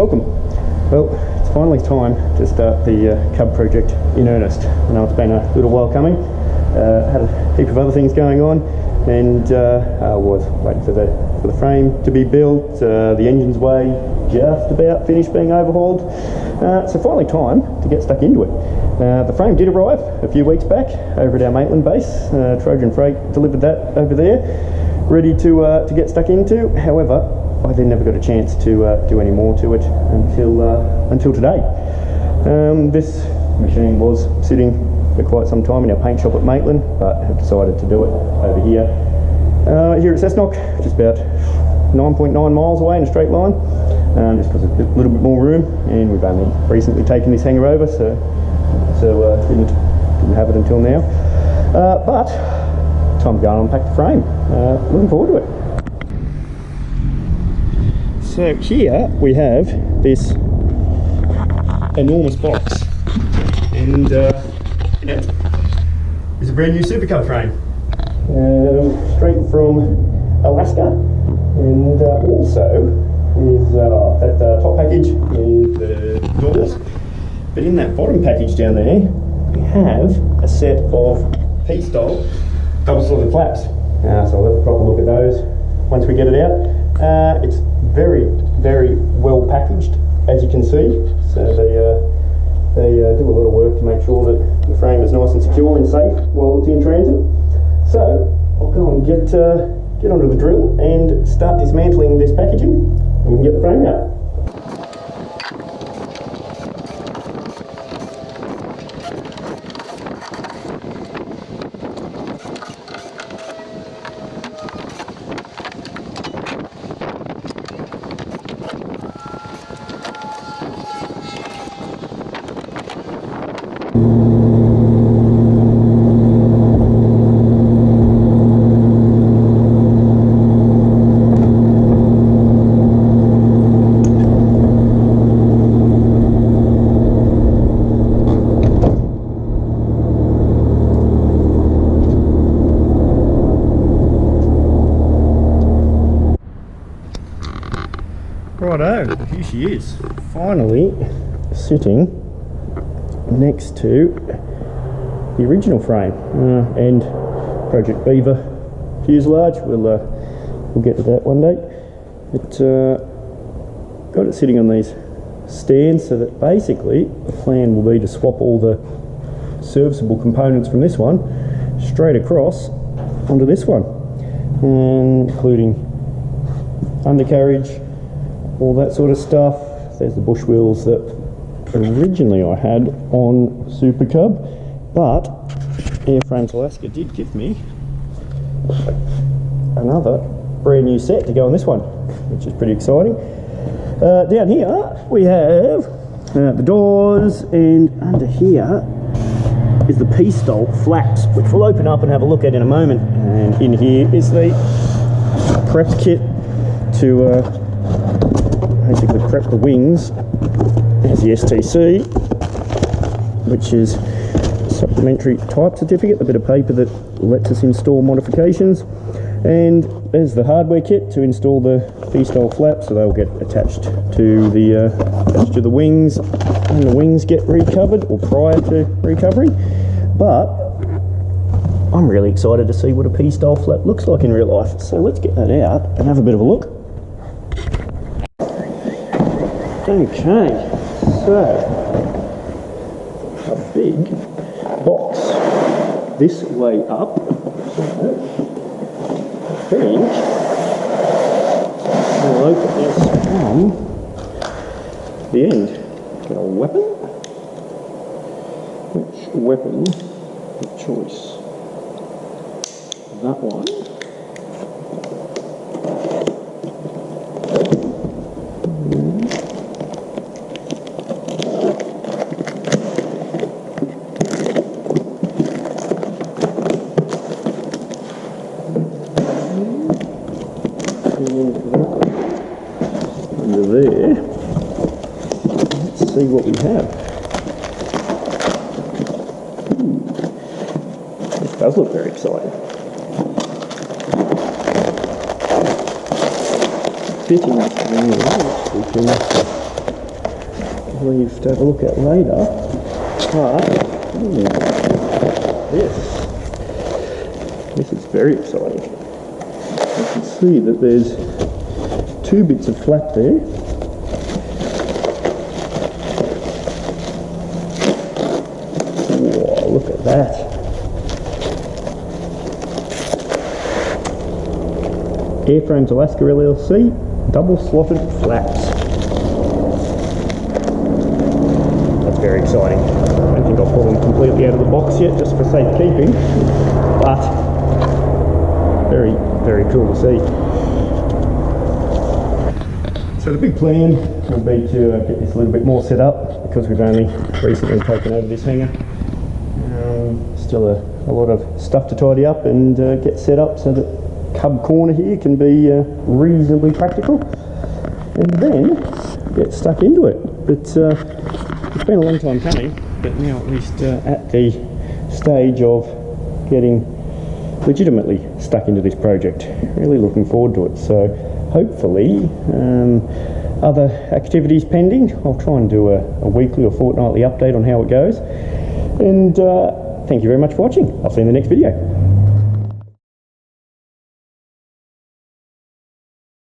welcome. Well, it's finally time to start the Cub project in earnest. I know it's been a little while coming. Had a heap of other things going on, and I was waiting for the frame to be built, the engine's way just about finished being overhauled. So finally time to get stuck into it. The frame did arrive a few weeks back over at our Maitland base. Trojan Freight delivered that over there, ready to get stuck into. However, I then never got a chance to do any more to it until today. This machine was sitting for quite some time in our paint shop at Maitland, but have decided to do it over here. Here at Cessnock, just about 9.9 miles away in a straight line, just because there's a little bit more room, and we've only recently taken this hanger over, so didn't have it until now. But time to go and unpack the frame. Looking forward to it. So here we have this enormous box, and in it is a brand new Super Cub frame, straight from Alaska, and also is that top package with the doors. But in that bottom package down there, we have a set of PSTOL double slotted flaps. So we'll have a proper look at those once we get it out. It's very, very well packaged, as you can see. So they do a lot of work to make sure that the frame is nice and secure and safe while it's in transit. So I'll go and get onto the drill and start dismantling this packaging, and we can get the frame out. Righto, here she is, finally sitting next to the original frame and Project Beaver fuselage. We'll get to that one day. But got it sitting on these stands, so that basically the plan will be to swap all the serviceable components from this one straight across onto this one, including undercarriage, all that sort of stuff. There's the Bushwheels that originally I had on Super Cub, but Airframes Alaska did give me another brand new set to go on this one, which is pretty exciting. Down here we have the doors, and under here is the PSTOL flaps, which we'll open up and have a look at in a moment. And in here is the prep kit to basically prep the wings. There's the STC, which is a supplementary type certificate, a bit of paper that lets us install modifications. And there's the hardware kit to install the PSTOL flaps, so they'll get attached to the wings, and the wings get recovered, or prior to recovery. But I'm really excited to see what a PSTOL flap looks like in real life, so let's get that out and have a bit of a look. Okay, so a big box this way up. So I think we'll open this from the end. Got a weapon. Which weapon of choice? That one. Under there, let's see what we have. This does look very exciting. Fitting there, we can leave to have a look at later. But this is very exciting. You can see that there's 2 bits of flap there. Whoa, look at that. Airframes Alaska LLC, double slotted flaps. That's very exciting. I don't think I'll pull them completely out of the box yet, just for safekeeping, but very, very cool to see. So the big plan will be to get this a little bit more set up, because we've only recently taken over this hangar. Still a lot of stuff to tidy up and get set up so that Cub corner here can be reasonably practical, and then get stuck into it. But it's been a long time coming, but now at least at the stage of getting legitimately stuck into this project. Really looking forward to it. So hopefully other activities pending. I'll try and do a weekly or fortnightly update on how it goes, and thank you very much for watching. I'll see you in the next video.